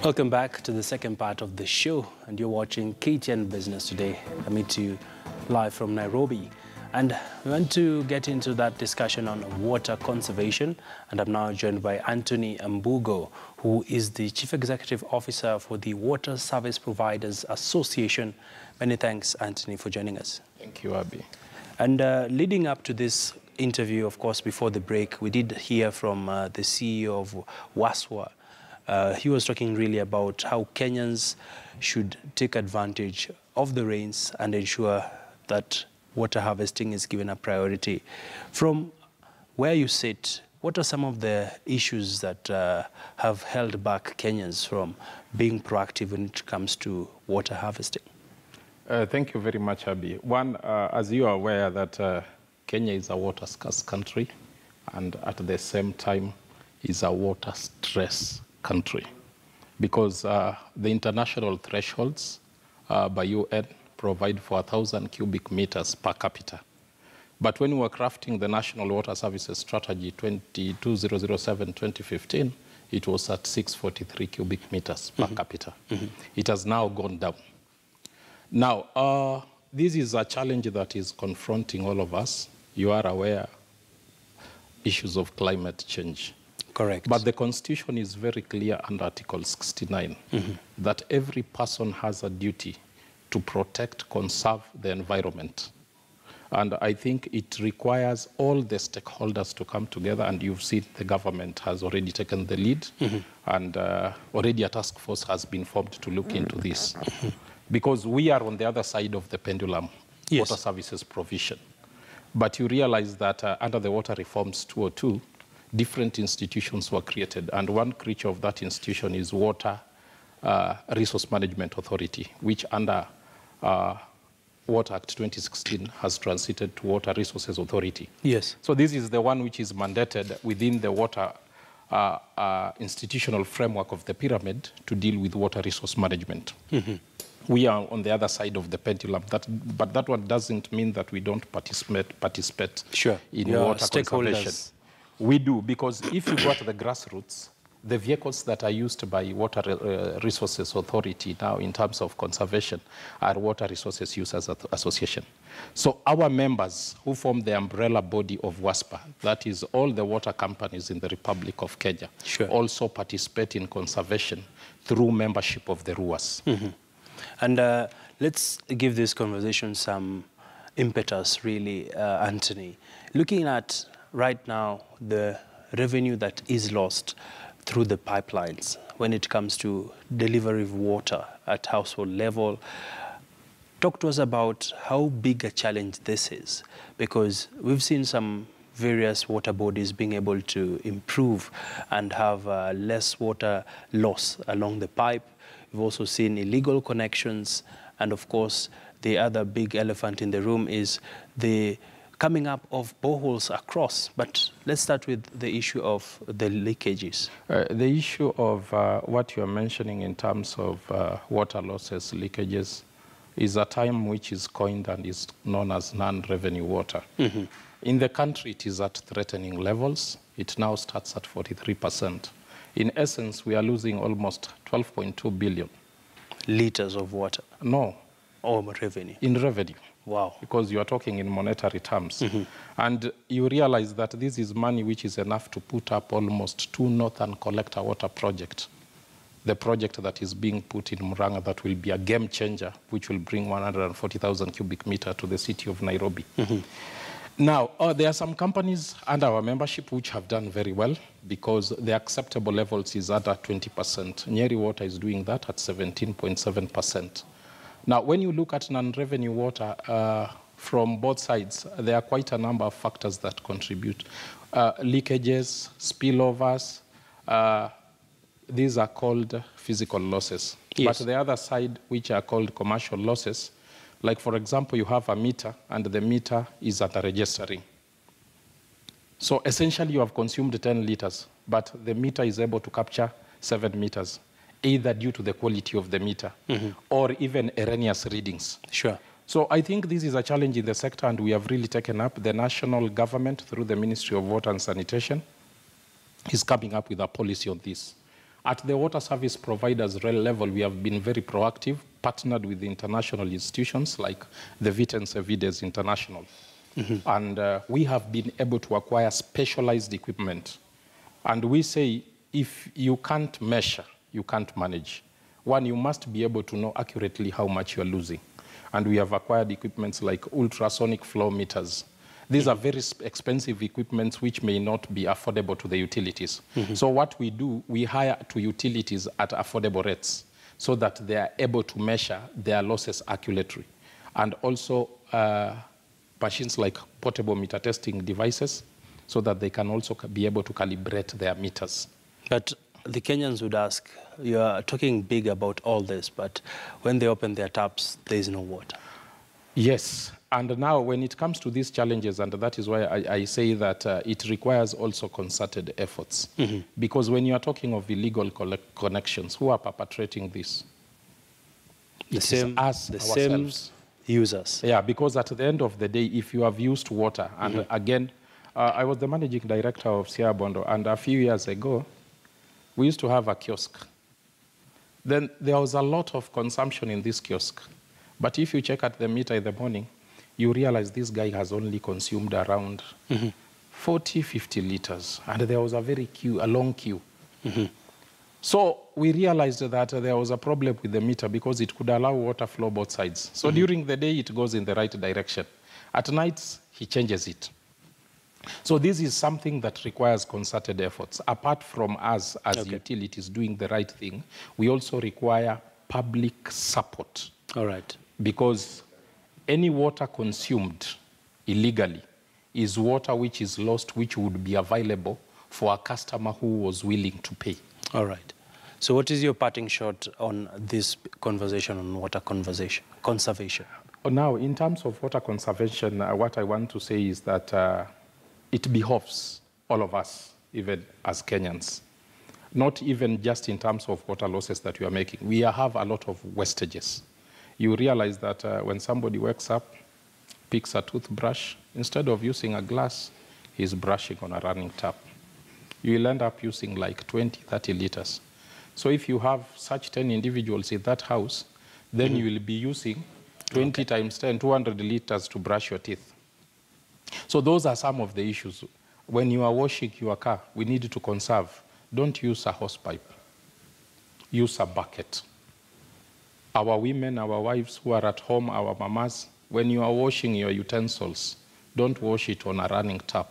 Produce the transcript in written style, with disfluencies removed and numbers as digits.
Welcome back to the second part of the show, and you're watching KTN Business Today. I meet you live from Nairobi, and we want to get into that discussion on water conservation, and I'm now joined by Anthony Mbugo, who is the Chief Executive Officer for the Water Service Providers Association. Many thanks, Anthony, for joining us. Thank you, Abby. And leading up to this interview, of course, before the break, we did hear from the CEO of WASWA. He was talking really about how Kenyans should take advantage of the rains and ensure that water harvesting is given a priority. From where you sit, what are some of the issues that have held back Kenyans from being proactive when it comes to water harvesting? Thank you very much, Abby. One, as you are aware that Kenya is a water scarce country, and at the same time is a water stress country, because the international thresholds by UN provide for 1,000 cubic meters per capita. But when we were crafting the National Water Services Strategy 2007-2015, it was at 643 cubic meters per capita. It has now gone down. Now, this is a challenge that is confronting all of us. You are aware issues of climate change. Correct. But the Constitution is very clear under Article 69 that every person has a duty to protect, conserve the environment. And I think it requires all the stakeholders to come together, and you've seen the government has already taken the lead, and already a task force has been formed to look into this. Because we are on the other side of the pendulum, water services provision. But you realize that under the Water Reforms 202, different institutions were created, and one creature of that institution is Water Resource Management Authority, which under Water Act 2016 has transited to Water Resources Authority. Yes. So this is the one which is mandated within the water institutional framework of the pyramid to deal with water resource management. We are on the other side of the pendulum, but that one doesn't mean that we don't participate in water conservation. We do, because if you go to the grassroots, the vehicles that are used by Water Resources Authority now in terms of conservation are Water Resources Users Association. So our members who form the umbrella body of WASPA, that is all the water companies in the Republic of Kenya, also participate in conservation through membership of the RUAS. And let's give this conversation some impetus, really, Anthony. Looking at right now the revenue that is lost through the pipelines when it comes to delivery of water at household level, talk to us about how big a challenge this is, because we've seen some various water bodies being able to improve and have less water loss along the pipe. We've also seen illegal connections, and of course the other big elephant in the room is the coming up of boreholes across. But let's start with the issue of the leakages. The issue of what you're mentioning in terms of water losses, leakages, is a term which is coined and is known as non-revenue water. In the country, it is at threatening levels. It now starts at 43%. In essence, we are losing almost 12.2 billion. Liters of water? No. Or revenue? In revenue. Wow. Because you are talking in monetary terms. And you realize that this is money which is enough to put up almost 2 Northern Collector Water project. The project that is being put in Murang'a that will be a game changer, which will bring 140,000 cubic meters to the city of Nairobi. Now, there are some companies under our membership which have done very well, because the acceptable levels is under 20%. Nyeri Water is doing that at 17.7%. Now, when you look at non-revenue water from both sides, there are quite a number of factors that contribute. Leakages, spillovers, these are called physical losses. But the other side, which are called commercial losses, like, for example, you have a meter, and the meter is at a registering. So essentially, you have consumed 10 liters, but the meter is able to capture 7 meters, either due to the quality of the meter or even erroneous readings. So I think this is a challenge in the sector, and we have really taken up. The national government, through the Ministry of Water and Sanitation, is coming up with a policy on this. At the water service providers level, we have been very proactive, partnered with international institutions like the Vitens Evides International. And we have been able to acquire specialized equipment. And we say, if you can't measure, you can't manage. One, you must be able to know accurately how much you're losing. And we have acquired equipments like ultrasonic flow meters. These are very expensive equipments which may not be affordable to the utilities. So what we do, we hire to utilities at affordable rates so that they are able to measure their losses accurately. And also machines like portable meter testing devices so that they can also be able to calibrate their meters. But the Kenyans would ask, you are talking big about all this, but when they open their taps, there is no water. Yes, and now when it comes to these challenges, and that is why I say that it requires also concerted efforts. Because when you are talking of illegal connections, who are perpetrating this? The same ourselves. Users. Yeah, because at the end of the day, if you have used water, and again, I was the managing director of Sierra Bondo, and a few years ago, we used to have a kiosk. Then there was a lot of consumption in this kiosk. But if you check at the meter in the morning, you realize this guy has only consumed around 40, 50 liters. And there was a long queue. So we realized that there was a problem with the meter because it could allow water flow both sides. So during the day, it goes in the right direction. At night, he changes it. So this is something that requires concerted efforts. Apart from us as utilities doing the right thing, we also require public support. All right. Because any water consumed illegally is water which is lost, which would be available for a customer who was willing to pay. All right. So what is your parting shot on this conversation on water conservation? Now, in terms of water conservation, what I want to say is that it behoves all of us, even as Kenyans, not even just in terms of water losses that we are making. We have a lot of wastages. You realize that when somebody wakes up, picks a toothbrush, instead of using a glass, he's brushing on a running tap. You will end up using like 20, 30 liters. So if you have such 10 individuals in that house, then you will be using 20 times 10, 200 liters to brush your teeth. So those are some of the issues. When you are washing your car, we need to conserve. Don't use a hose pipe. Use a bucket. Our women, our wives who are at home, our mamas, when you are washing your utensils, don't wash it on a running tap.